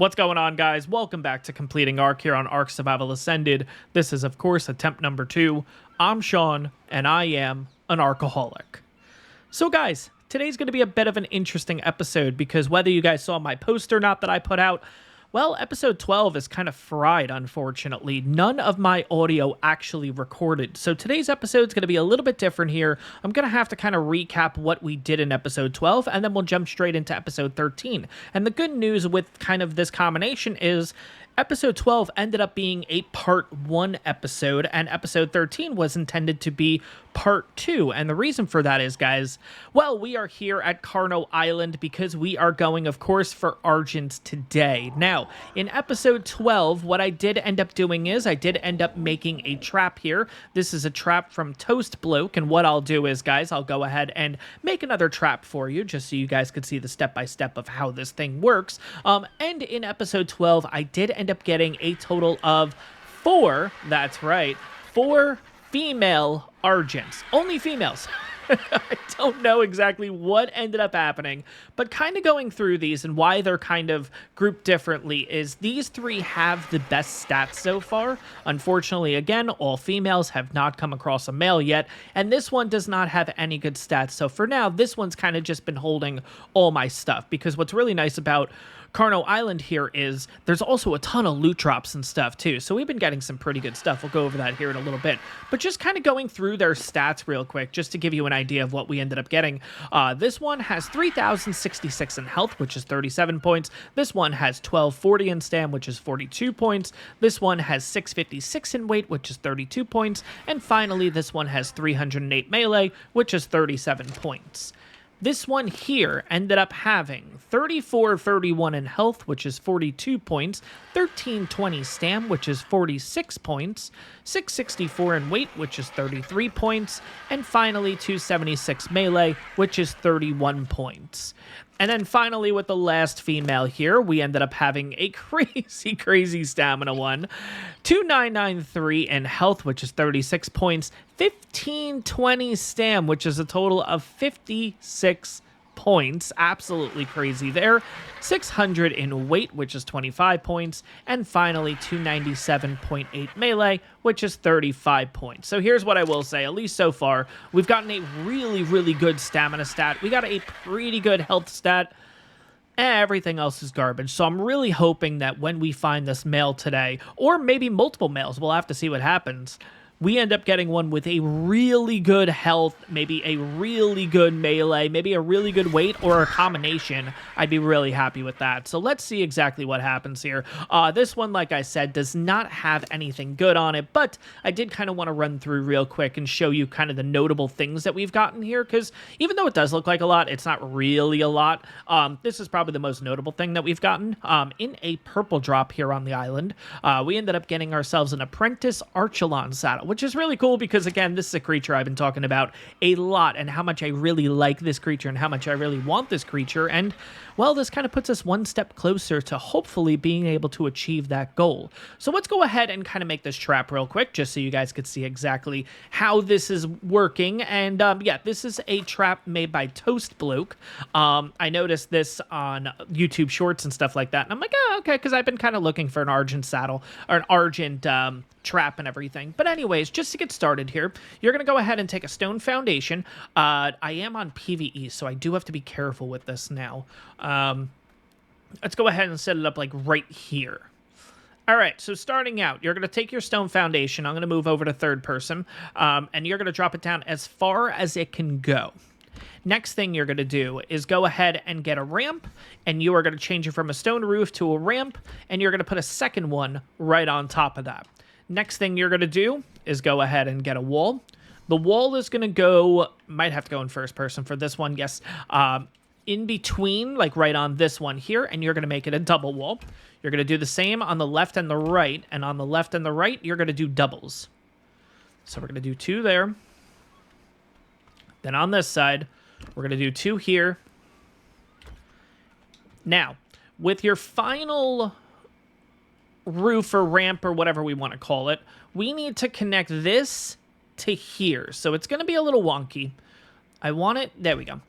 What's going on, guys? Welcome back to Completing ARK here on ARK Survival Ascended. This is, of course, attempt number 2. I'm Sean, and I am an Arkaholic. So, guys, today's going to be a bit of an interesting episode because whether you guys saw my post or not that I put out, well, episode 12 is kind of fried, unfortunately. None of my audio actually recorded. So today's episode is going to be a little bit different here. I'm going to have to kind of recap what we did in episode 12, and then we'll jump straight into episode 13. And the good news with kind of this combination is episode 12 ended up being a part 1 episode, and episode 13 was intended to be part 2. And the reason for that is, guys, well, we are here at Carno Island because we are going, of course, for Argent today. Now, in episode 12, what I did end up doing is I did end up making a trap here. This is a trap from Toast Bloke, and what I'll do is, guys, I'll go ahead and make another trap for you just so you guys could see the step-by-step of how this thing works. And in episode 12, I did end up getting a total of 4, that's right, 4 female Argents. Only females. I don't know exactly what ended up happening, but kind of going through these and why they're kind of grouped differently is these 3 have the best stats so far. Unfortunately, again, all females have not come across a male yet, and this one does not have any good stats. So for now, this one's kind of just been holding all my stuff, because what's really nice about Carno Island here is there's also a ton of loot drops and stuff too, so we've been getting some pretty good stuff. We'll go over that here in a little bit, but just kind of going through their stats real quick just to give you an idea of what we ended up getting. This one has 3,066 in health, which is 37 points. This one has 1,240 in stam, which is 42 points. This one has 656 in weight, which is 32 points. And finally, this one has 308 melee, which is 37 points. This one here ended up having 3431 in health, which is 42 points, 1320 stam, which is 46 points, 664 in weight, which is 33 points, and finally 276 melee, which is 31 points. And then finally, with the last female here, we ended up having a crazy stamina one. 2993 in health, which is 36 points. 1520 stam, which is a total of 56 points. Absolutely crazy there. 600 in weight, which is 25 points. And finally, 297.8 melee, which is 35 points. So here's what I will say, at least so far, we've gotten a really good stamina stat. We got a pretty good health stat. Everything else is garbage. So I'm really hoping that when we find this male today, or maybe multiple males, we'll have to see what happens, we end up getting one with a really good health, maybe a really good melee, maybe a really good weight, or a combination. I'd be really happy with that. So let's see exactly what happens here. This one, like I said, does not have anything good on it, but I did kind of want to run through real quick and show you kind of the notable things that we've gotten here, because even though it does look like a lot, it's not really a lot. This is probably the most notable thing that we've gotten. In a purple drop here on the island, we ended up getting ourselves an Apprentice Archelon saddle, which is really cool because, again, this is a creature I've been talking about a lot and how much I really like this creature and how much I really want this creature. And, well, this kind of puts us one step closer to hopefully being able to achieve that goal. So let's go ahead and kind of make this trap real quick just so you guys could see exactly how this is working. And, yeah, this is a trap made by Toast Bloke. I noticed this on YouTube Shorts and stuff like that. And I'm like, oh, okay, because I've been kind of looking for an Argent saddle or an Argent trap and everything. But anyways, just to get started here, you're going to go ahead and take a stone foundation. I am on PvE, so I do have to be careful with this now. Let's go ahead and set it up like right here. All right, so starting out, you're going to take your stone foundation. I'm going to move over to third person, and you're going to drop it down as far as it can go. Next thing you're going to do is go ahead and get a ramp, and you are going to change it from a stone roof to a ramp, and you're going to put a second one right on top of that. Next thing you're going to do is go ahead and get a wall. The wall is going to go, might have to go in first person for this one, yes, in between, like right on this one here, and you're going to make it a double wall. You're going to do the same on the left and the right, and on the left and the right, you're going to do doubles. So we're going to do 2 there. Then on this side, we're going to do 2 here. Now, with your final roof or ramp or whatever we want to call it, we need to connect this to here. So it's going to be a little wonky. I want it, there we go.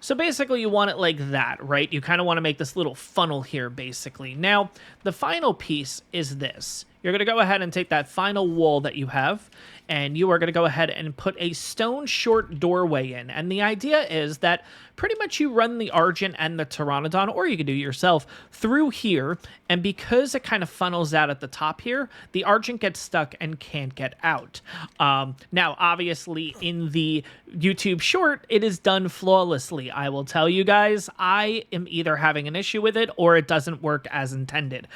So basically you want it like that, right? You kind of want to make this little funnel here, basically. Now, the final piece is this. You're going to go ahead and take that final wall that you have, and you are going to go ahead and put a stone short doorway in. And the idea is that pretty much you run the Argent and the Pteranodon, or you can do it yourself, through here. And because it kind of funnels out at the top here, the Argent gets stuck and can't get out. Now, obviously, in the YouTube short, it is done flawlessly. I will tell you guys, I am either having an issue with it or it doesn't work as intended,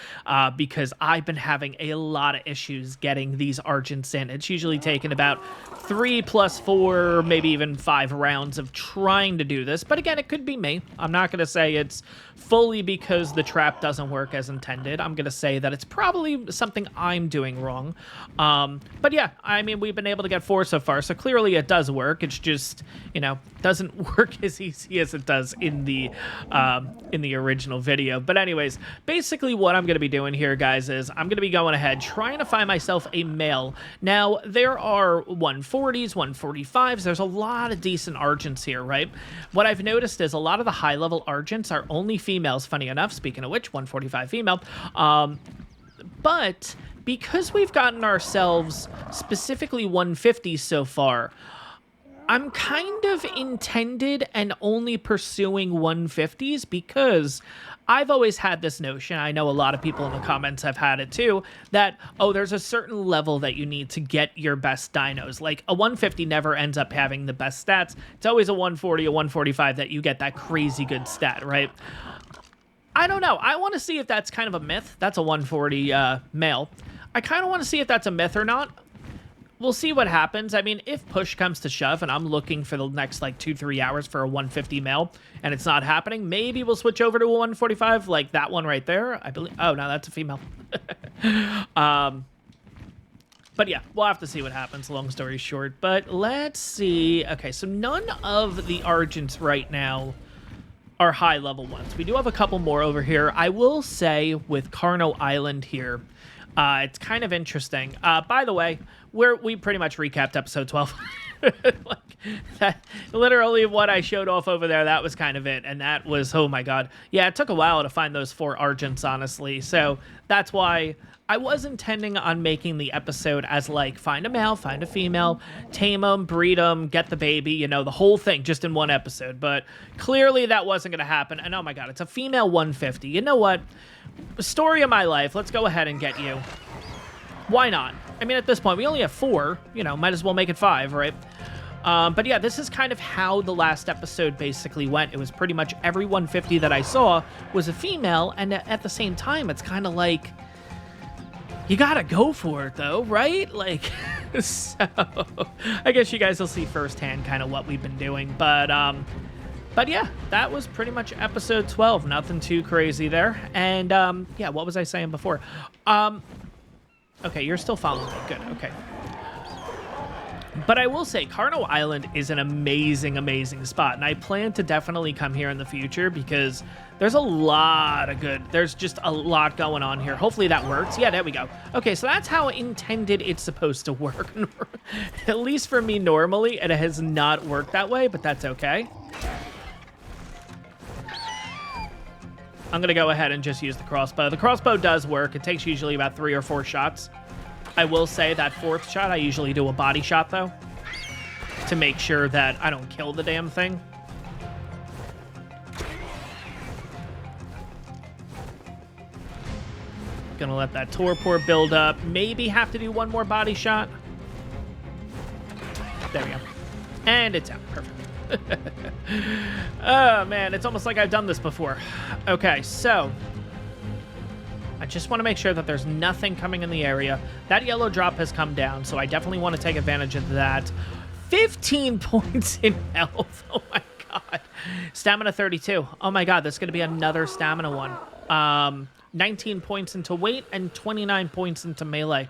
because I've been having a lot of issues getting these Argents in. It's usually taken about 3 + 4, maybe even 5 rounds of trying to do this. But again, it could be me. I'm not going to say it's fully because the trap doesn't work as intended. I'm going to say that it's probably something I'm doing wrong. But yeah, I mean, we've been able to get 4 so far, so clearly it does work. It's just, you know, doesn't work as easy as it does in the original video. But anyways, basically what I'm going to be doing here, guys, is I'm going to be going ahead trying to find myself a male. Now, there are 140s, 145s. There's a lot of decent Argents here, right? What I've noticed is a lot of the high-level Argents are only females, funny enough, speaking of which, 145 female. But because we've gotten ourselves specifically 150s so far, I'm kind of intended and only pursuing 150s because I've always had this notion, I know a lot of people in the comments have had it too, that, oh, there's a certain level that you need to get your best dinos. Like, a 150 never ends up having the best stats. It's always a 140, a 145 that you get that crazy good stat, right? I don't know. I want to see if that's kind of a myth. That's a 140 male. I kind of want to see if that's a myth or not. We'll see what happens. I mean, if push comes to shove and I'm looking for the next, like, 2-3 hours for a 150 male and it's not happening, maybe we'll switch over to a 145, like that one right there. I believe... Oh, no, that's a female. But yeah, we'll have to see what happens, long story short. But let's see. Okay, so none of the Argents right now are high-level ones. We do have a couple more over here. I will say with Carno Island here, it's kind of interesting. By the way, we pretty much recapped episode 12. Like, that, literally what I showed off over there, that was kind of it. And that was, oh my god. Yeah, it took a while to find those 4 Argents, honestly. So that's why I was intending on making the episode as, like, find a male, find a female, tame them, breed them, get the baby, you know, the whole thing just in one episode. But clearly that wasn't going to happen. And oh my god, it's a female 150. You know what? Story of my life. Let's go ahead and get you. Why not? I mean, at this point, we only have 4. You know, might as well make it 5, right? But yeah, this is kind of how the last episode basically went. It was pretty much every 150 that I saw was a female, and at the same time, it's kind of like, you gotta go for it, though, right? Like, so, I guess you guys will see firsthand kind of what we've been doing, but yeah, that was pretty much episode 12. Nothing too crazy there. And, yeah, what was I saying before? Okay, you're still following me. Good, okay. But I will say, Carno Island is an amazing, amazing spot, and I plan to definitely come here in the future because there's a lot of good... There's just a lot going on here. Hopefully that works. Yeah, there we go. Okay, so that's how intended it's supposed to work. At least for me normally, it has not worked that way, but that's okay. I'm going to go ahead and just use the crossbow. The crossbow does work. It takes usually about 3 or 4 shots. I will say that 4th shot, I usually do a body shot, though, to make sure that I don't kill the damn thing. Gonna let that torpor build up. Maybe have to do 1 more body shot. There we go. And it's out. Perfect. Oh, man. It's almost like I've done this before. Okay, so I just want to make sure that there's nothing coming in the area. That yellow drop has come down, so I definitely want to take advantage of that. 15 points in health. Oh, my God. Stamina 32. Oh, my God. That's going to be another stamina one. 19 points into weight and 29 points into melee.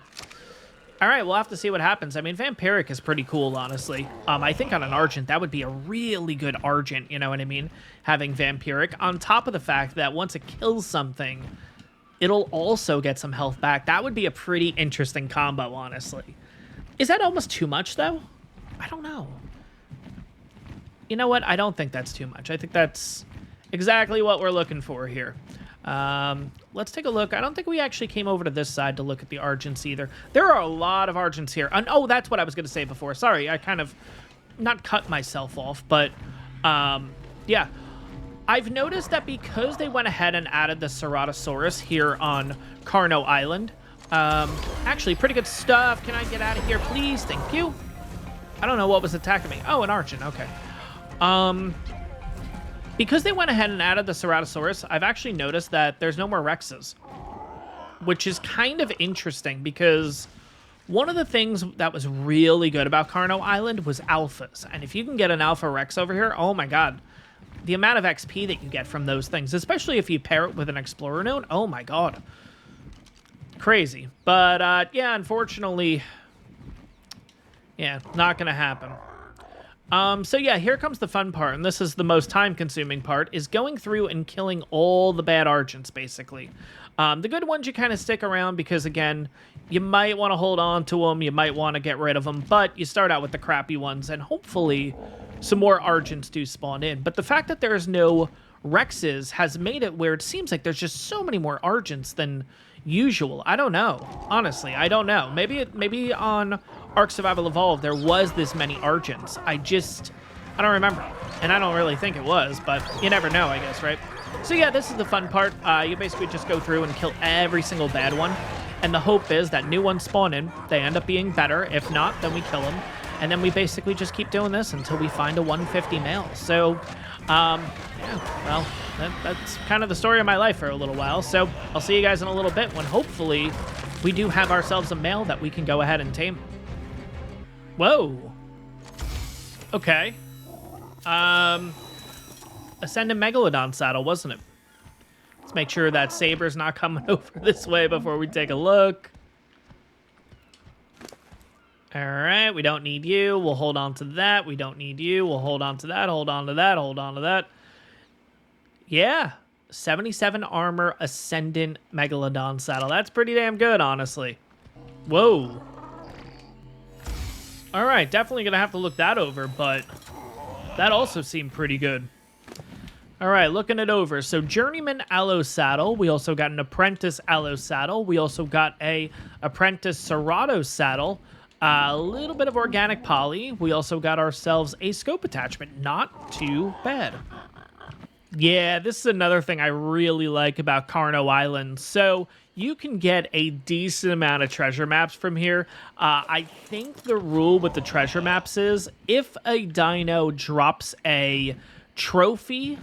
All right, we'll have to see what happens. I mean, Vampiric is pretty cool, honestly. I think on an Argent, that would be a really good Argent, you know what I mean? Having Vampiric, on top of the fact that once it kills something, it'll also get some health back. That would be a pretty interesting combo, honestly. Is that almost too much, though? I don't know. You know what? I don't think that's too much. I think that's exactly what we're looking for here. Let's take a look. I don't think we actually came over to this side to look at the Argents either. There are a lot of Argents here. And, oh, that's what I was going to say before. Sorry, I kind of not cut myself off, but yeah. I've noticed that because they went ahead and added the Ceratosaurus here on Carno Island, actually, pretty good stuff. Can I get out of here, please? Thank you. I don't know what was attacking me. Oh, an Argent. Okay. Because they went ahead and added the Ceratosaurus, I've actually noticed that there's no more Rexes, which is kind of interesting because one of the things that was really good about Carno Island was alphas. And if you can get an alpha Rex over here, oh my god. The amount of XP that you get from those things, especially if you pair it with an Explorer node, oh my god. Crazy. But, yeah, unfortunately, yeah, not going to happen. So yeah, here comes the fun part, and this is the most time-consuming part, is going through and killing all the bad Argents, basically. The good ones you kind of stick around because, again, you might want to hold on to them, you might want to get rid of them, but you start out with the crappy ones, and hopefully some more Argents do spawn in. But the fact that there's no Rexes has made it where it seems like there's just so many more Argents than usual. I don't know. Honestly, I don't know. Maybe on Ark Survival Evolved there was this many Argents. I don't remember. And I don't really think it was, but you never know, I guess, right? So yeah, this is the fun part. You basically just go through and kill every single bad one. And the hope is that new ones spawn in. They end up being better. If not, then we kill them. And then we basically just keep doing this until we find a 150 male. So, yeah, well, that's kind of the story of my life for a little while. So I'll see you guys in a little bit when hopefully we do have ourselves a male that we can go ahead and tame. Whoa. Okay. Ascendant Megalodon saddle, wasn't it? Let's make sure that Saber's not coming over this way before we take a look. All right, we don't need you. We'll hold on to that. We don't need you. We'll hold on to that, hold on to that, hold on to that. Yeah, 77 armor Ascendant Megalodon saddle. That's pretty damn good, honestly. Whoa. All right, definitely going to have to look that over, but that also seemed pretty good. All right, looking it over. So Journeyman Aloe saddle. We also got an Apprentice Aloe saddle. We also got a Apprentice Ceratosaurus saddle. A little bit of organic poly. We also got ourselves a scope attachment. Not too bad. Yeah, this is another thing I really like about Carno Island. So you can get a decent amount of treasure maps from here. I think the rule with the treasure maps is if a dino drops a trophy,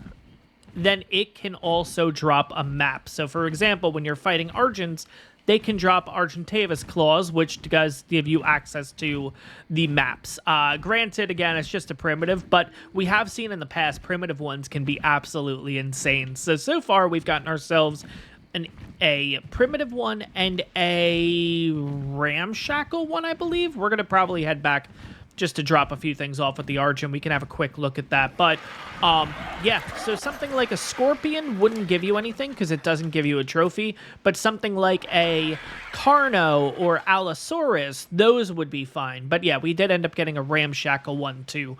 then it can also drop a map. So for example, when you're fighting Argents, they can drop Argentavis claws, which does give you access to the maps. Granted, again, it's just a primitive, but we have seen in the past primitive ones can be absolutely insane. So far, we've gotten ourselves a primitive one and a ramshackle one, I believe. We're going to probably head back just to drop a few things off with the Argent. We can have a quick look at that. But, yeah, so something like a Scorpion wouldn't give you anything because it doesn't give you a trophy. But something like a Carno or Allosaurus, those would be fine. But, yeah, we did end up getting a Ramshackle one, too.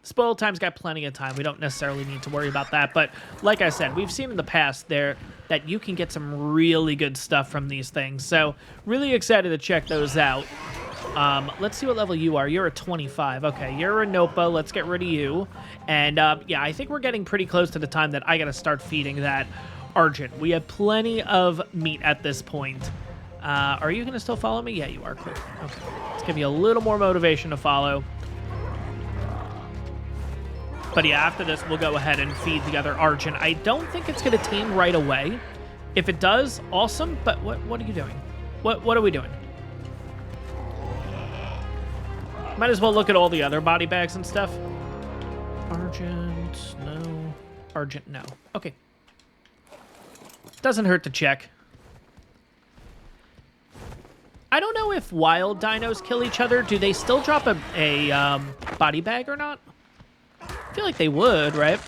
Spoil Time's got plenty of time. We don't necessarily need to worry about that. But, like I said, we've seen in the past that you can get some really good stuff from these things. So, really excited to check those out. Let's see what level you are. You're a 25. Okay, you're a Nopa. Let's get rid of you. And, yeah, I think we're getting pretty close to the time that I gotta start feeding that Argent. We have plenty of meat at this point. Are you gonna still follow me? Yeah, you are. Cool. Okay. Let's give you a little more motivation to follow. But, yeah, after this, we'll go ahead and feed the other Argent. I don't think it's gonna tame right away. If it does, awesome. But what are you doing? What are we doing? Might as well look at all the other body bags and stuff. Argent, no. Argent, no. Okay. Doesn't hurt to check. I don't know if wild dinos kill each other. Do they still drop a body bag or not? I feel like they would, right?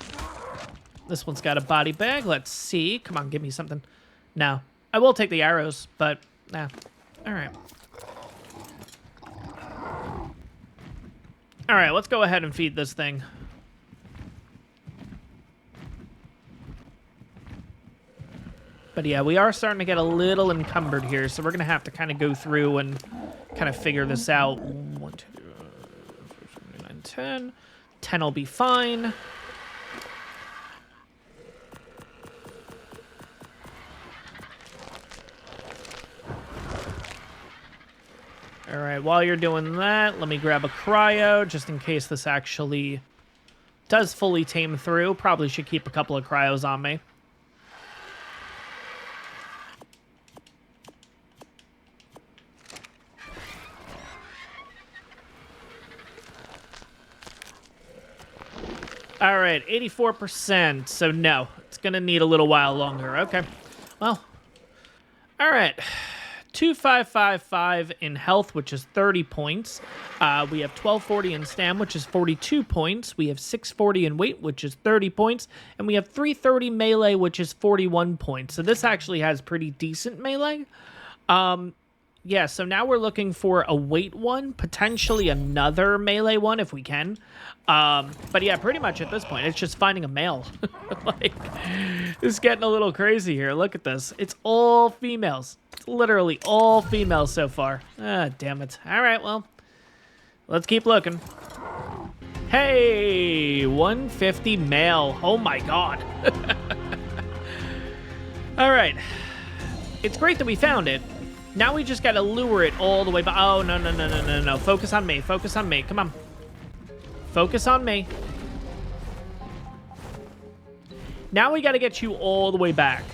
This one's got a body bag. Let's see. Come on, give me something. No. I will take the arrows, but nah. All right. All right, let's go ahead and feed this thing. But yeah, we are starting to get a little encumbered here, so we're going to have to kind of go through and kind of figure this out. 1, 2, 9, 10. 10 will be fine. All right, while you're doing that, let me grab a cryo, just in case this actually does fully tame through. Probably should keep a couple of cryos on me. All right, 84%. So no, it's going to need a little while longer. Okay, well, all right. 2555 in health, which is 30 points. We have 1240 in stam, which is 42 points. We have 640 in weight, which is 30 points. And we have 330 melee, which is 41 points. So this actually has pretty decent melee. Yeah, so now we're looking for a weight one, potentially another melee one if we can. But yeah, pretty much at this point, it's just finding a male. Like, it's getting a little crazy here. Look at this. It's all females. It's literally all females so far. Ah, damn it. All right, well, let's keep looking. Hey, 150 male. Oh my God. All right. It's great that we found it. Now we just gotta lure it all the way back. Oh, no, no, no, no, no, no. Focus on me. Focus on me. Come on. Focus on me. Now we gotta get you all the way back.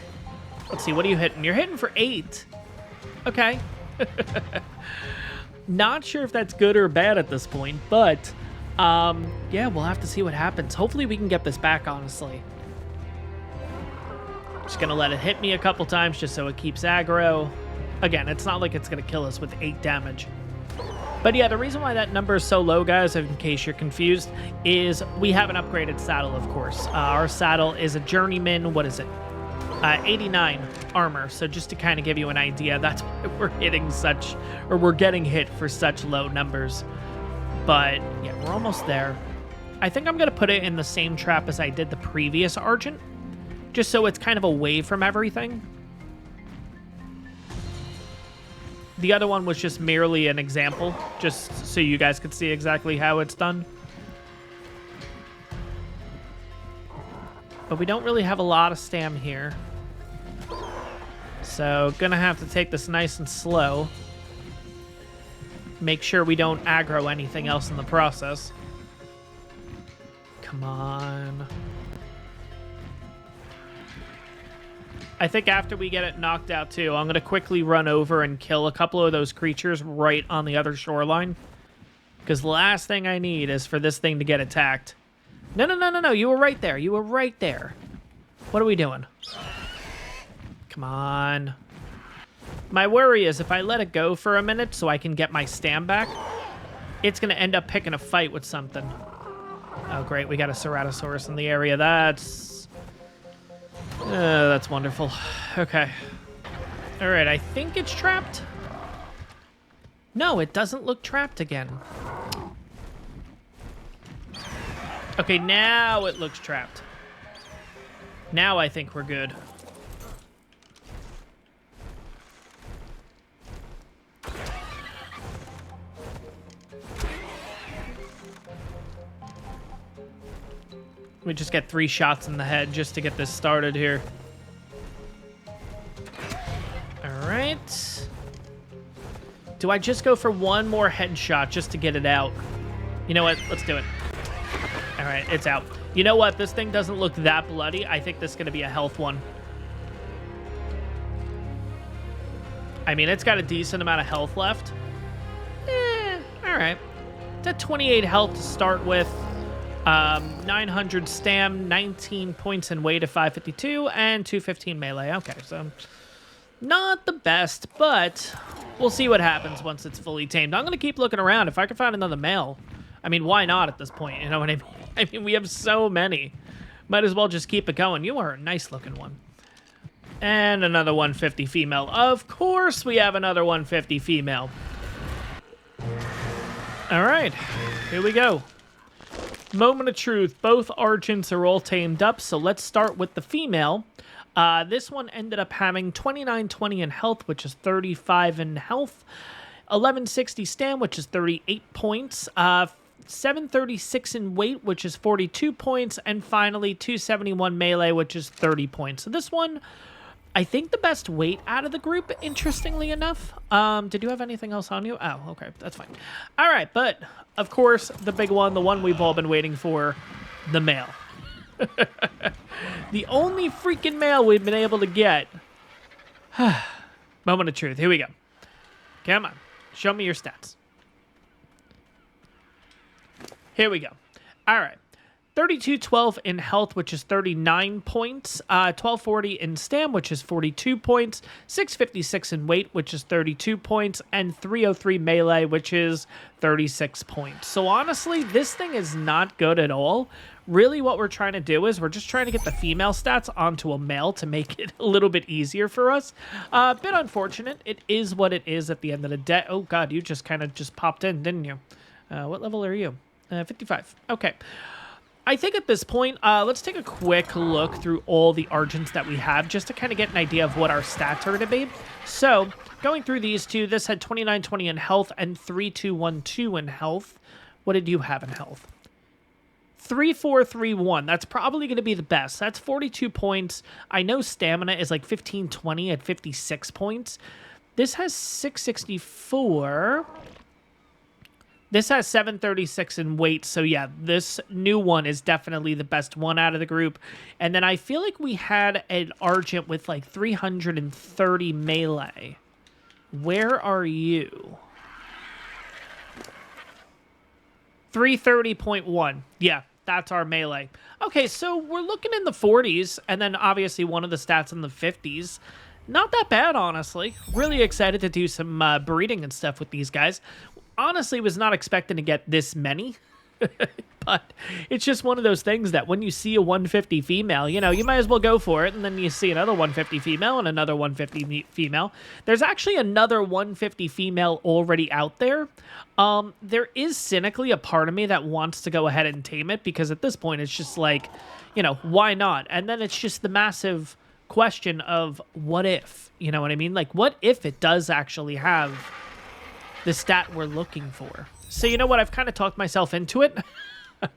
Let's see, what are you hitting? You're hitting for 8. Okay. Not sure if that's good or bad at this point, but yeah, we'll have to see what happens. Hopefully we can get this back, honestly. Just gonna let it hit me a couple times just so it keeps aggro. Again, it's not like it's gonna kill us with 8 damage. But yeah, the reason why that number is so low, guys, in case you're confused, is we have an upgraded saddle, of course. Our saddle is a journeyman, what is it? 89 armor. So just to kind of give you an idea, that's why we're hitting such, or we're getting hit for such low numbers. But yeah, we're almost there. I think I'm gonna put it in the same trap as I did the previous Argent, just so it's kind of away from everything. The other one was just merely an example, just so you guys could see exactly how it's done. But we don't really have a lot of stam here. So, gonna have to take this nice and slow. Make sure we don't aggro anything else in the process. Come on. I think after we get it knocked out too, I'm going to quickly run over and kill a couple of those creatures right on the other shoreline. Because the last thing I need is for this thing to get attacked. No, no, no, no, no. You were right there. You were right there. What are we doing? Come on. My worry is if I let it go for a minute so I can get my stam back, it's going to end up picking a fight with something. Oh, great. We got a Ceratosaurus in the area. That's wonderful. Okay. All right, I think it's trapped. No, it doesn't look trapped again. Okay, now it looks trapped. Now I think we're good. We just get 3 shots in the head just to get this started here. All right. Do I just go for one more headshot just to get it out? You know what? Let's do it. All right, it's out. You know what? This thing doesn't look that bloody. I think this is going to be a health one. I mean, it's got a decent amount of health left. All right. It's at 28 health to start with. 900 stam, 19 points in weight at 552, and 215 melee. Okay, so not the best, but we'll see what happens once it's fully tamed. I'm going to keep looking around. If I can find another male, I mean, why not at this point? You know what I mean? I mean, we have so many. Might as well just keep it going. You are a nice-looking one. And another 150 female. Of course we have another 150 female. All right, here we go. Moment of truth. Both Argents are all tamed up, so let's start with the female. This one ended up having 2920 in health, which is 35 in health. 1160 stam, which is 38 points. 736 in weight, which is 42 points. And finally, 271 melee, which is 30 points. So this one, I think the best weight out of the group, interestingly enough. Did you have anything else on you? Oh, okay, that's fine. All right, but of course, the big one, the one we've all been waiting for, the male. The only freaking male we've been able to get. Moment of truth. Here we go. Come on. Show me your stats. Here we go. All right. 3212 in health, which is 39 points. 1240 in stam, which is 42 points. 656 in weight, which is 32 points. And 303 melee, which is 36 points. So honestly, this thing is not good at all. Really what we're trying to do is we're just trying to get the female stats onto a male to make it a little bit easier for us. A bit unfortunate. It is what it is at the end of the day. Oh, God, you just kind of just popped in, didn't you? What level are you? 55. Okay. I think at this point, let's take a quick look through all the Argents that we have just to kind of get an idea of what our stats are going to be. So, going through these two, this had 2920 in health and 3212 in health. What did you have in health? 3431. That's probably going to be the best. That's 42 points. I know stamina is like 1520 at 56 points. This has 664. This has 736 in weight. So yeah, this new one is definitely the best one out of the group. And then I feel like we had an Argent with like 330 melee. Where are you? 330.1. Yeah. That's our melee. Okay, so we're looking in the 40s, and then obviously one of the stats in the 50s. Not that bad, honestly. Really excited to do some breeding and stuff with these guys. Honestly, was not expecting to get this many. But it's just one of those things that when you see a 150 female, you know, you might as well go for it. And then you see another 150 female and another 150 female. There's actually another 150 female already out there. There is cynically a part of me that wants to go ahead and tame it because at this point it's just like, you know, why not? And then it's just the massive question of what if, you know what I mean? Like, what if it does actually have the stat we're looking for? So you know what? I've kind of talked myself into it. I'm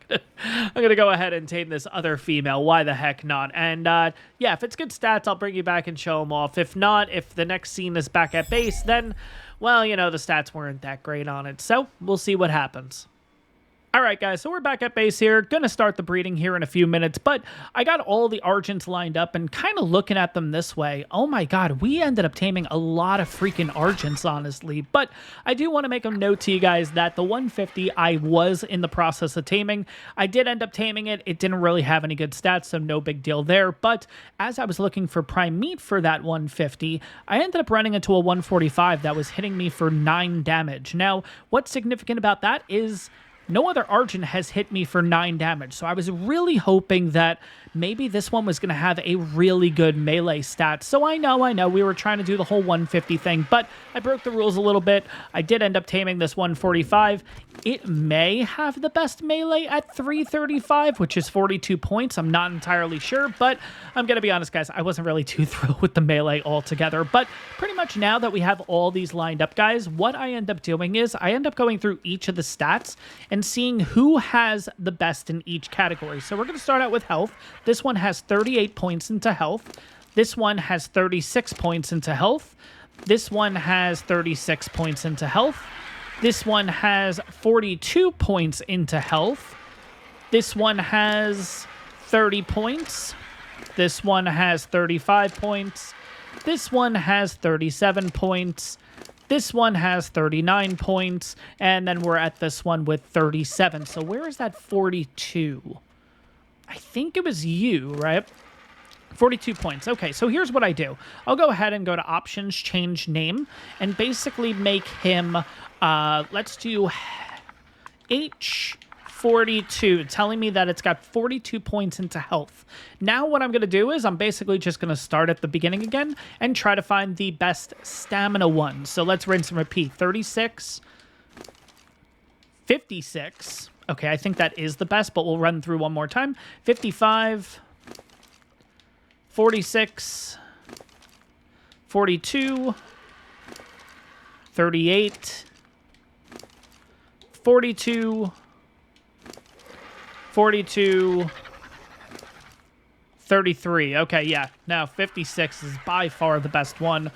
going to go ahead and tame this other female. Why the heck not? And yeah, if it's good stats, I'll bring you back and show them off. If not, if the next scene is back at base, then, well, you know, the stats weren't that great on it. So we'll see what happens. All right, guys, so we're back at base here. Gonna start the breeding here in a few minutes, but I got all the Argents lined up and kind of looking at them this way. Oh my God, we ended up taming a lot of freaking Argents, honestly. But I do want to make a note to you guys that the 150 I was in the process of taming. I did end up taming it. It didn't really have any good stats, so no big deal there. But as I was looking for prime meat for that 150, I ended up running into a 145 that was hitting me for 9 damage. Now, what's significant about that is no other Argent has hit me for 9 damage, so I was really hoping that maybe this one was going to have a really good melee stat. So I know, we were trying to do the whole 150 thing, but I broke the rules a little bit. I did end up taming this 145. It may have the best melee at 335, which is 42 points. I'm not entirely sure, but I'm going to be honest, guys, I wasn't really too thrilled with the melee altogether. But pretty much now that we have all these lined up, guys, what I end up doing is I end up going through each of the stats and seeing who has the best in each category. So we're going to start out with health. This one has 38 points into health. This one has 36 points into health. This one has 36 points into health. This one has 42 points into health. This one has 30 points. This one has 35 points. This one has 37 points. This one has 39 points. And then we're at this one with 37. So where is that 42? I think it was you, right? 42 points. Okay, so here's what I do. I'll go ahead and go to options, change name, and basically make him, let's do H42, telling me that it's got 42 points into health. Now what I'm going to do is I'm basically just going to start at the beginning again and try to find the best stamina one. So let's rinse and repeat. 36, 56. Okay, I think that is the best, but we'll run through one more time. 55, 46, 42, 38, 42, 42, 33. Okay, yeah. Now 56 is by far the best one.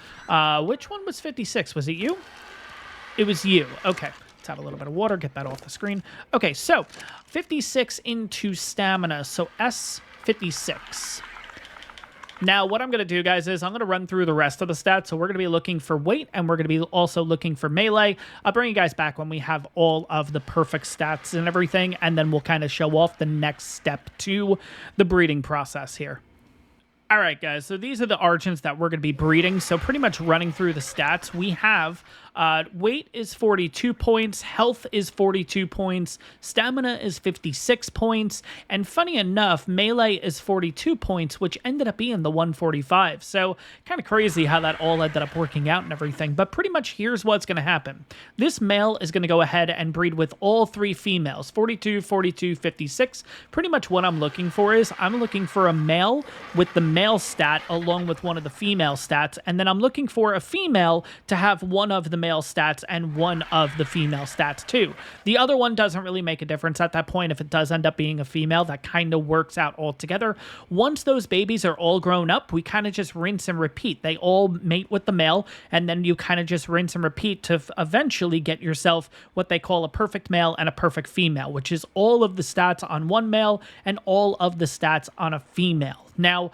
Which one was 56? Was it you? It was you. Okay. Let's have a little bit of water. Get that off the screen. Okay, so 56 into stamina. So S56. Now, what I'm going to do, guys, is I'm going to run through the rest of the stats. So we're going to be looking for weight, and we're going to be also looking for melee. I'll bring you guys back when we have all of the perfect stats and everything, and then we'll kind of show off the next step to the breeding process here. All right, guys, so these are the Argents that we're going to be breeding. So pretty much running through the stats, we have weight is 42 points, health is 42 points, stamina is 56 points, and funny enough, melee is 42 points, which ended up being the 145. So kind of crazy how that all ended up working out and everything, but pretty much here's what's going to happen. This male is going to go ahead and breed with all three females, 42, 42, 56. Pretty much what I'm looking for is I'm looking for a male with the male stat along with one of the female stats, and then I'm looking for a female to have one of the male stats and one of the female stats too. The other one doesn't really make a difference at that point. If it does end up being a female, that kind of works out altogether. Once those babies are all grown up, we kind of just rinse and repeat. They all mate with the male, and then you kind of just rinse and repeat to eventually get yourself what they call a perfect male and a perfect female, which is all of the stats on one male and all of the stats on a female. Now,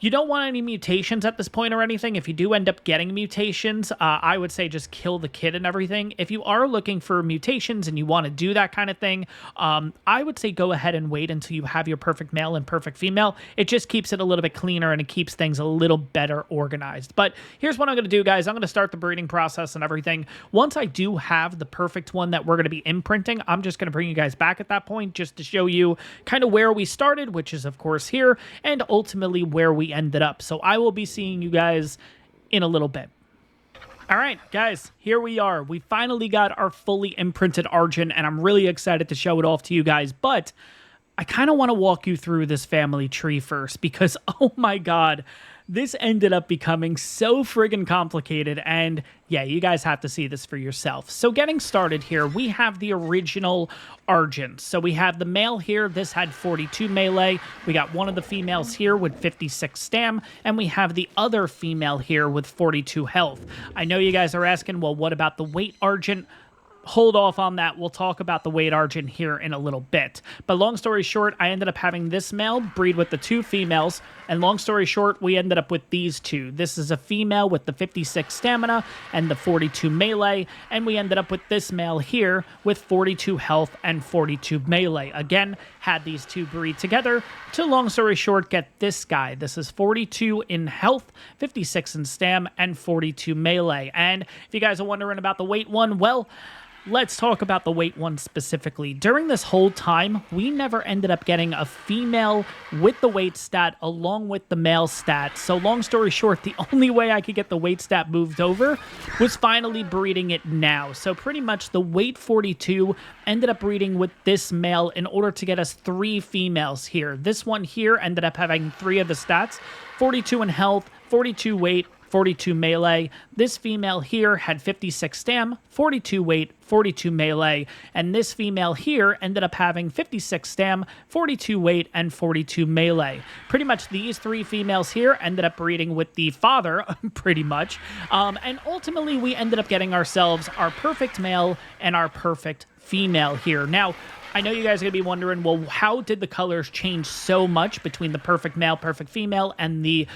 you don't want any mutations at this point or anything. If you do end up getting mutations, I would say just kill the kid and everything. If you are looking for mutations and you want to do that kind of thing, I would say go ahead and wait until you have your perfect male and perfect female. It just keeps it a little bit cleaner and it keeps things a little better organized. But here's what I'm going to do, guys. I'm going to start the breeding process and everything. Once I do have the perfect one that we're going to be imprinting, I'm just going to bring you guys back at that point just to show you kind of where we started, which is, of course, here, and ultimately where we ended up. So I will be seeing you guys in a little bit. All right, guys, here we are. We finally got our fully imprinted Argent, and I'm really excited to show it off to you guys, but I kind of want to walk you through this family tree first because, oh my God, this ended up becoming so friggin' complicated, and yeah, you guys have to see this for yourself. So getting started here, we have the original Argent. So we have the male here. This had 42 melee. We got one of the females here with 56 stam, and we have the other female here with 42 health. I know you guys are asking, well, what about the weight Argent? Hold off on that. We'll talk about the weight Argent here in a little bit. But long story short, I ended up having this male breed with the two females. And long story short, we ended up with these two. This is a female with the 56 stamina and the 42 melee. And we ended up with this male here with 42 health and 42 melee. Again, had these two breed together to, long story short, get this guy. This is 42 in health, 56 in stam, and 42 melee. And if you guys are wondering about the weight one, well, let's talk about the weight one specifically. During this whole time, we never ended up getting a female with the weight stat along with the male stat. So long story short, the only way I could get the weight stat moved over was finally breeding it now. So pretty much the weight 42 ended up breeding with this male in order to get us three females here. This one here ended up having three of the stats, 42 in health, 42 weight, 42 melee. This female here had 56 stam, 42 weight, 42 melee, and this female here ended up having 56 stam, 42 weight, and 42 melee. Pretty much these three females here ended up breeding with the father, pretty much, and ultimately we ended up getting ourselves our perfect male and our perfect female here. Now, I know you guys are going to be wondering, well, how did the colors change so much between the perfect male, perfect female, and the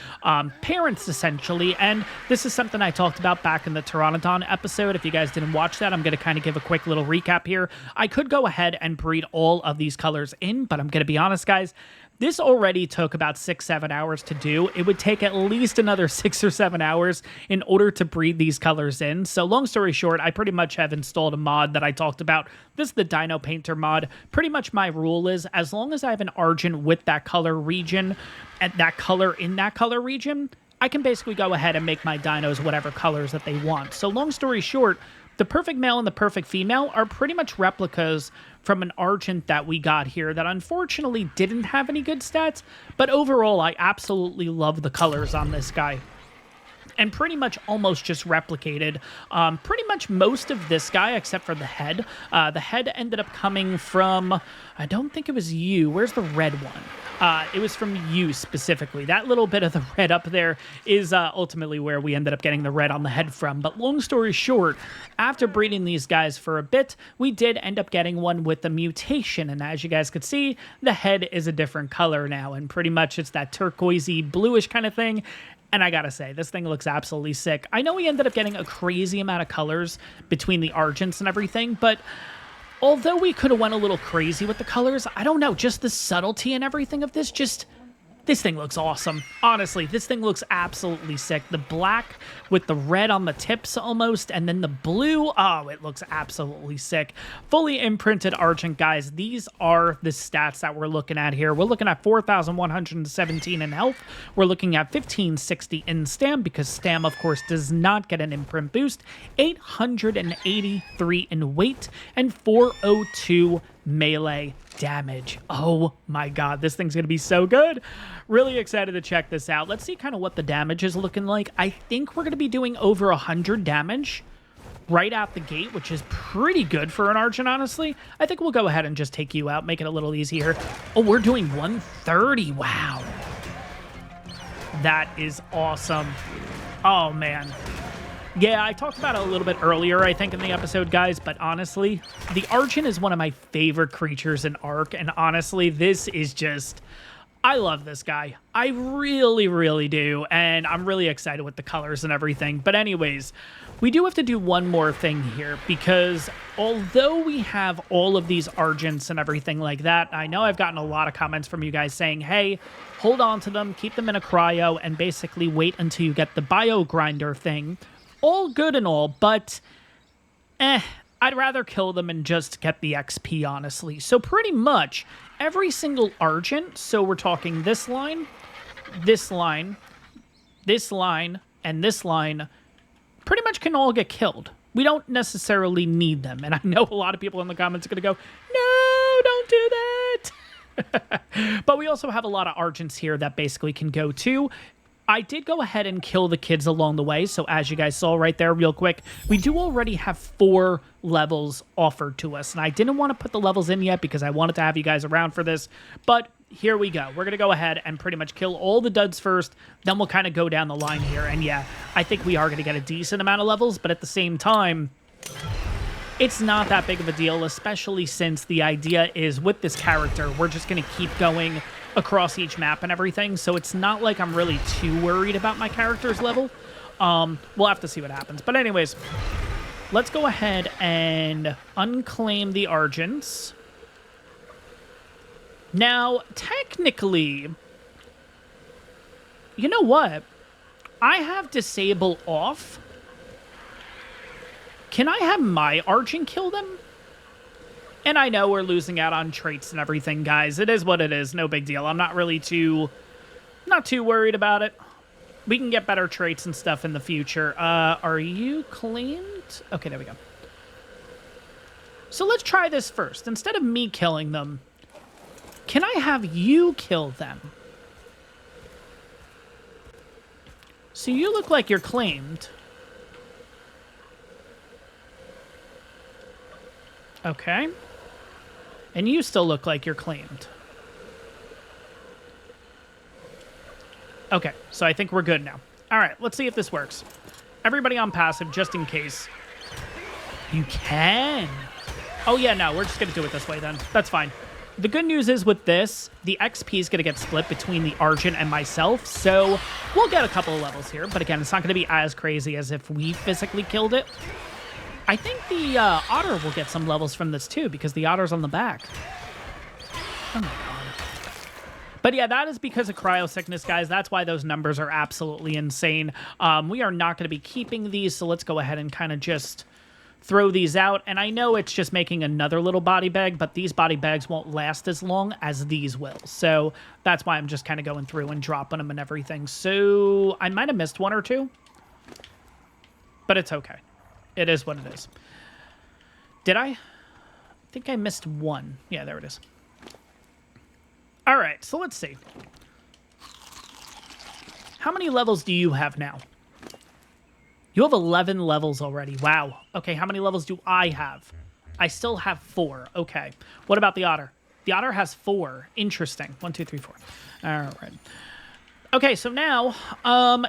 parents, essentially? And this is something I talked about back in the Pteranodon episode. If you guys didn't watch that, I'm going to kind of give a quick little recap here. I could go ahead and breed all of these colors in, but I'm going to be honest, guys, this already took about 6-7 hours to do. It would take at least another 6 or 7 hours in order to breed these colors in. So long story short, I pretty much have installed a mod that I talked about. This is the Dino Painter mod. Pretty much my rule is as long as I have an Argent with that color region and that color in that color region, I can basically go ahead and make my dinos whatever colors that they want. So long story short, The perfect male and the perfect female are pretty much replicas from an Argent that we got here that unfortunately didn't have any good stats, but overall I absolutely love the colors on this guy. And pretty much almost just replicated pretty much most of this guy except for the head. The head ended up coming from, I don't think it was you. Where's the red one? It was from you specifically. That little bit of the red up there is ultimately where we ended up getting the red on the head from. But long story short, after breeding these guys for a bit, we did end up getting one with the mutation. And as you guys could see, the head is a different color now. And pretty much it's that turquoisey bluish kind of thing. And I gotta say, this thing looks absolutely sick. I know we ended up getting a crazy amount of colors between the Argents and everything, but although we could have went a little crazy with the colors, I don't know, just the subtlety and everything of this, this thing looks awesome. Honestly, this thing looks absolutely sick. The black with the red on the tips almost, and then the blue, oh, it looks absolutely sick. Fully imprinted Argent, guys. These are the stats that we're looking at here. We're looking at 4,117 in health. We're looking at 1,560 in stam, because stam, of course, does not get an imprint boost. 883 in weight, and 402 melee damage. Oh my god, this thing's gonna be so good. Really excited to check this out. Let's see kind of what the damage is looking like. I think we're gonna be doing over 100 damage right out the gate, which is pretty good for an Argent, honestly. I think we'll go ahead and just take you out, make it a little easier. Oh, we're doing 130. Wow, that is awesome. Oh man. Yeah, I talked about it a little bit earlier, I think, in the episode, guys, but honestly, the Argent is one of my favorite creatures in ARK, and honestly, this is just... I love this guy. I really, really do, and I'm really excited with the colors and everything. But anyways, we do have to do one more thing here, because although we have all of these Argents and everything like that, I know I've gotten a lot of comments from you guys saying, hey, hold on to them, keep them in a cryo, and basically wait until you get the bio grinder thing. All good and all, but I'd rather kill them and just get the XP, honestly. So pretty much every single Argent, so we're talking this line, this line, this line, and this line, pretty much can all get killed. We don't necessarily need them. And I know a lot of people in the comments are going to go, no, don't do that. But we also have a lot of Argents here that basically can go too. I did go ahead and kill the kids along the way, so as you guys saw right there real quick, we do already have 4 levels offered to us, and I didn't want to put the levels in yet because I wanted to have you guys around for this, but here we go. We're going to go ahead and pretty much kill all the duds first, then we'll kind of go down the line here, and yeah, I think we are going to get a decent amount of levels, but at the same time, it's not that big of a deal, especially since the idea is with this character, we're just going to keep going across each map and everything, so it's not like I'm really too worried about my character's level. We'll have to see what happens. But anyways, let's go ahead and unclaim the Argents. Now, technically, you know what? I have disable off. Can I have my Argent kill them? And I know we're losing out on traits and everything, guys. It is what it is. No big deal. I'm not really not too worried about it. We can get better traits and stuff in the future. Are you claimed? Okay, there we go. So let's try this first. Instead of me killing them, can I have you kill them? So you look like you're claimed. Okay. And you still look like you're claimed. Okay, so I think we're good now. All right, let's see if this works. Everybody on passive, just in case. You can. Oh, yeah, no, we're just going to do it this way then. That's fine. The good news is with this, the XP is going to get split between the Argent and myself, so we'll get a couple of levels here. But again, it's not going to be as crazy as if we physically killed it. I think the otter will get some levels from this too, because the otter's on the back. Oh my god. But yeah, that is because of cryo sickness, guys. That's why those numbers are absolutely insane. We are not going to be keeping these, so let's go ahead and kind of just throw these out. And I know it's just making another little body bag, but these body bags won't last as long as these will. So that's why I'm just kind of going through and dropping them and everything. So I might have missed one or two, but it's okay. It is what it is. Did I think I missed one. Yeah, there it is. All right, so let's see. How many levels do you have now? You have 11 levels already. Wow. Okay, how many levels do I have? I still have 4. Okay. What about the otter? The otter has 4. Interesting. 1, 2, 3, 4. All right. Okay, so now,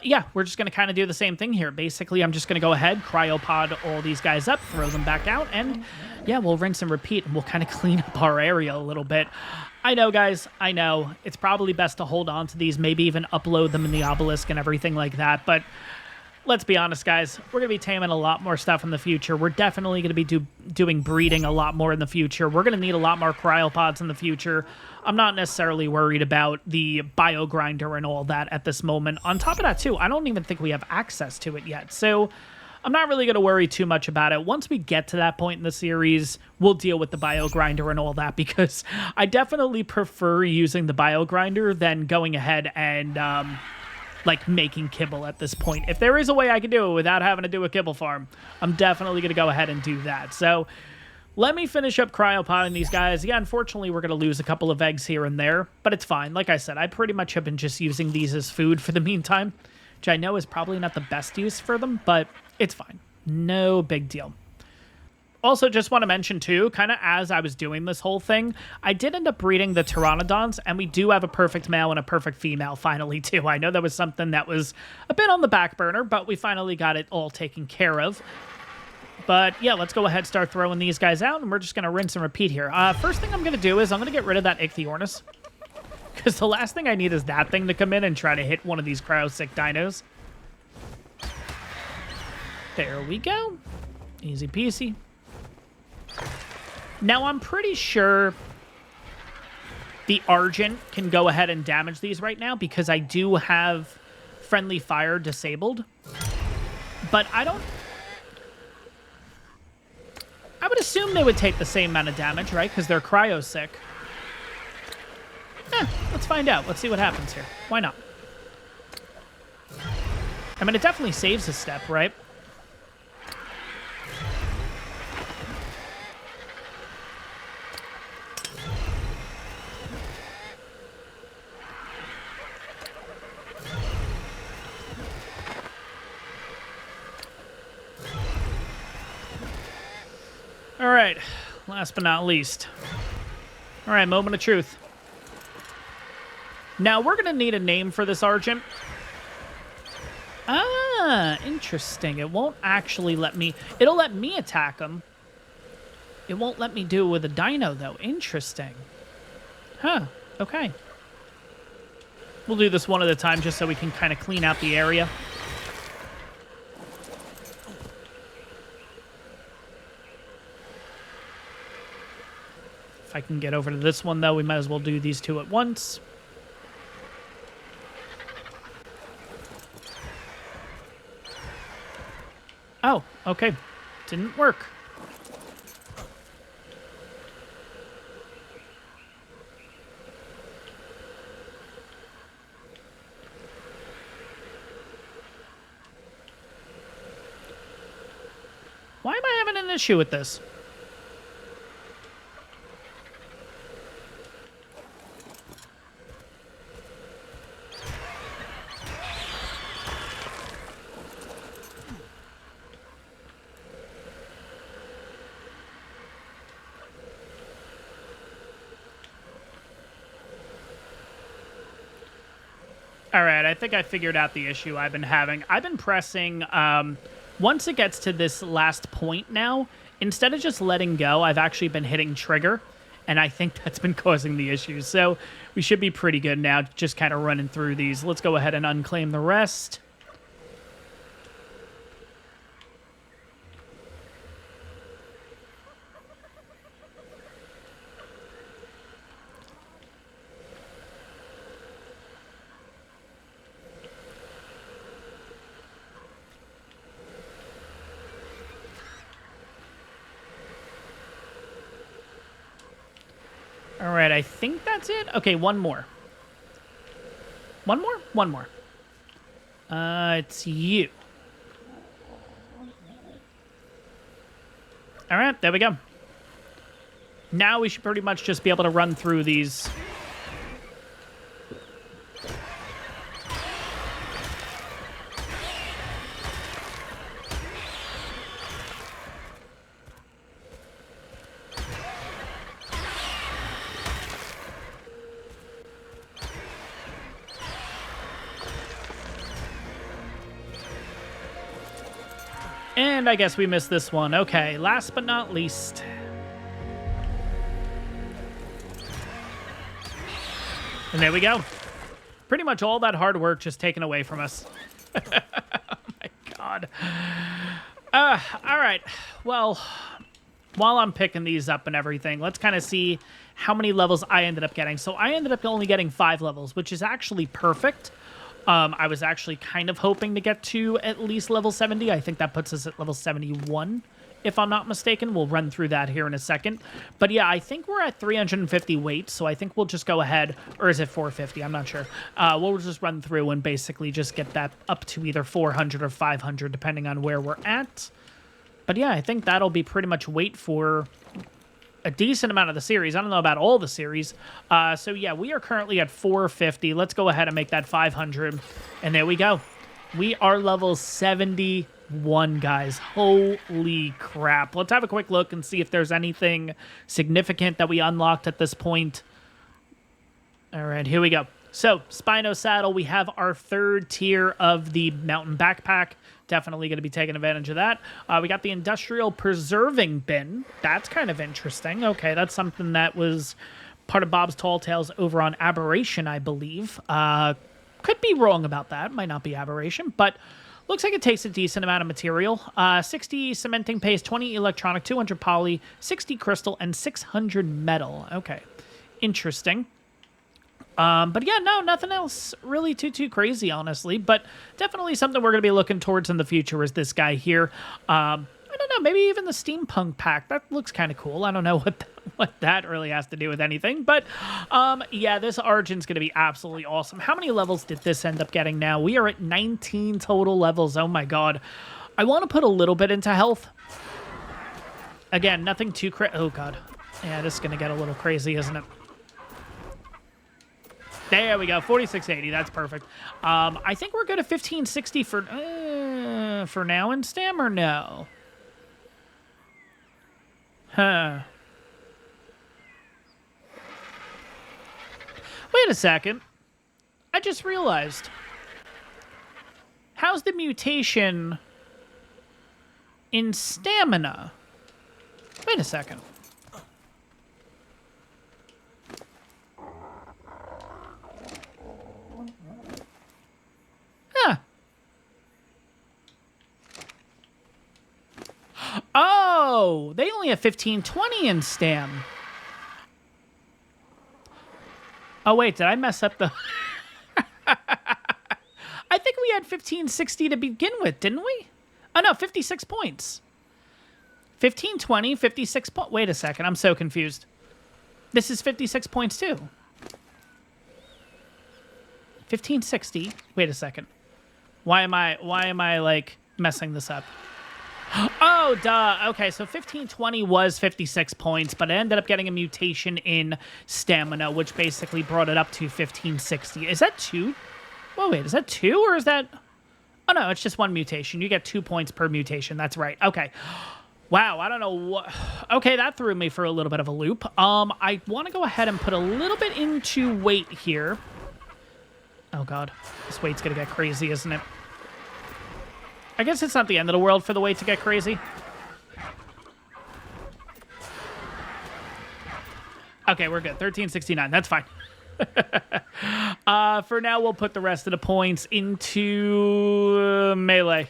yeah, we're just going to kind of do the same thing here. Basically, I'm just going to go ahead, cryopod all these guys up, throw them back out, and yeah, we'll rinse and repeat, and we'll kind of clean up our area a little bit. I know, guys, I know. It's probably best to hold on to these, maybe even upload them in the obelisk and everything like that, but let's be honest, guys. We're going to be taming a lot more stuff in the future. We're definitely going to be doing breeding a lot more in the future. We're going to need a lot more cryopods in the future. I'm not necessarily worried about the bio grinder and all that at this moment. On top of that, too, I don't even think we have access to it yet. So I'm not really going to worry too much about it. Once we get to that point in the series, we'll deal with the bio grinder and all that, because I definitely prefer using the bio grinder than going ahead and like making kibble at this point. If there is a way I can do it without having to do a kibble farm, I'm definitely going to go ahead and do that. So let me finish up cryopoding these guys. Yeah, unfortunately, we're going to lose a couple of eggs here and there, but it's fine. Like I said, I pretty much have been just using these as food for the meantime, which I know is probably not the best use for them, but it's fine. No big deal. Also, just want to mention, too, kind of as I was doing this whole thing, I did end up breeding the pteranodons, and we do have a perfect male and a perfect female finally, too. I know that was something that was a bit on the back burner, but we finally got it all taken care of. But, yeah, let's go ahead and start throwing these guys out, and we're just going to rinse and repeat here. First thing I'm going to do is I'm going to get rid of that Ichthyornis, because the last thing I need is that thing to come in and try to hit one of these cryo-sick dinos. There we go. Easy peasy. Now, I'm pretty sure the Argent can go ahead and damage these right now, because I do have friendly fire disabled. But I don't... I would assume they would take the same amount of damage, right? Because they're cryo-sick. Let's find out. Let's see what happens here. Why not? I mean, it definitely saves a step, right? All right, last but not least. All right, moment of truth. Now, we're going to need a name for this Argent. Ah, interesting. It won't actually let me... It'll let me attack him. It won't let me do it with a dino, though. Interesting. Huh, okay. We'll do this one at a time just so we can kind of clean out the area. If I can get over to this one, though, we might as well do these two at once. Oh, okay. Didn't work. Why am I having an issue with this? All right, I think I figured out the issue I've been having. I've been pressing, once it gets to this last point now, instead of just letting go, I've actually been hitting trigger, and I think that's been causing the issues. So we should be pretty good now, just kind of running through these. Let's go ahead and unclaim the rest. All right, I think that's it. Okay, one more. One more? One more. It's you. All right, there we go. Now we should pretty much just be able to run through these. And I guess we missed this one. Okay, last but not least. And there we go. Pretty much all that hard work just taken away from us. Oh my god. All right. Well, while I'm picking these up and everything, let's kind of see how many levels I ended up getting. So I ended up only getting 5 levels, which is actually perfect. I was actually kind of hoping to get to at least level 70. I think that puts us at level 71, if I'm not mistaken. We'll run through that here in a second. But yeah, I think we're at 350 weight, so I think we'll just go ahead. Or is it 450? I'm not sure. We'll just run through and basically just get that up to either 400 or 500, depending on where we're at. But yeah, I think that'll be pretty much weight for a decent amount of the series. I don't know about all the series. So yeah, we are currently at 450. Let's go ahead and make that 500. And there we go. We are level 71, guys. Holy crap. Let's have a quick look and see if there's anything significant that we unlocked at this point. All right, here we go. So, Spino Saddle, we have our 3rd tier of the Mountain Backpack. Definitely going to be taking advantage of that. We got the Industrial Preserving Bin. That's kind of interesting. Okay, that's something that was part of Bob's Tall Tales over on Aberration, I believe. Could be wrong about that. Might not be Aberration, but looks like it takes a decent amount of material. 60 cementing paste, 20 electronic, 200 poly, 60 crystal, and 600 metal. Okay, interesting. But yeah, no, nothing else really too crazy, honestly. But definitely something we're going to be looking towards in the future is this guy here. I don't know, maybe even the steampunk pack. That looks kind of cool. I don't know what that really has to do with anything. But yeah, this Argent's going to be absolutely awesome. How many levels did this end up getting now? We are at 19 total levels. Oh my god. I want to put a little bit into health. Again, nothing too oh god. Yeah, this is going to get a little crazy, isn't it? There we go, 4680. That's perfect. I think we're good at 1560 for now in stam, or no? Huh. Wait a second. I just realized. How's the mutation in stamina? Wait a second. Huh. Oh, they only have 1520 in stam. Oh, wait, did I mess up the... I think we had 1560 to begin with, didn't we? Oh, no, 56 points. 1520, 56 points. Wait a second, I'm so confused. This is 56 points, too. 1560. Wait a second. Why am I like messing this up? Oh, duh. Okay, so 1520 was 56 points, but it ended up getting a mutation in stamina, which basically brought it up to 1560. Is that 2? Whoa, wait, is that 2 or is that... Oh, no, it's just 1 mutation. You get 2 points per mutation. That's right. Okay. Wow, I don't know what... Okay, that threw me for a little bit of a loop. I want to go ahead and put a little bit into weight here. Oh, God. This weight's going to get crazy, isn't it? I guess it's not the end of the world for the weight to get crazy. Okay, we're good. 1369. That's fine. For now, we'll put the rest of the points into melee.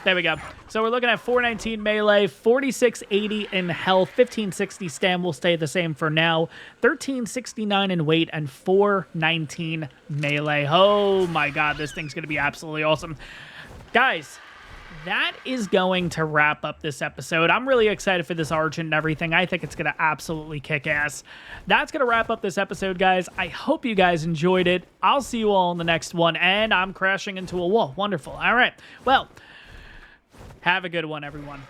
There we go. So we're looking at 419 melee, 4680 in health, 1560 stam will stay the same for now, 1369 in weight, and 419 melee. Oh my god, this thing's going to be absolutely awesome. Guys, that is going to wrap up this episode. I'm really excited for this Argent and everything. I think it's going to absolutely kick ass. That's going to wrap up this episode, guys. I hope you guys enjoyed it. I'll see you all in the next one, and I'm crashing into a wall. Wonderful. All right. Well, have a good one, everyone.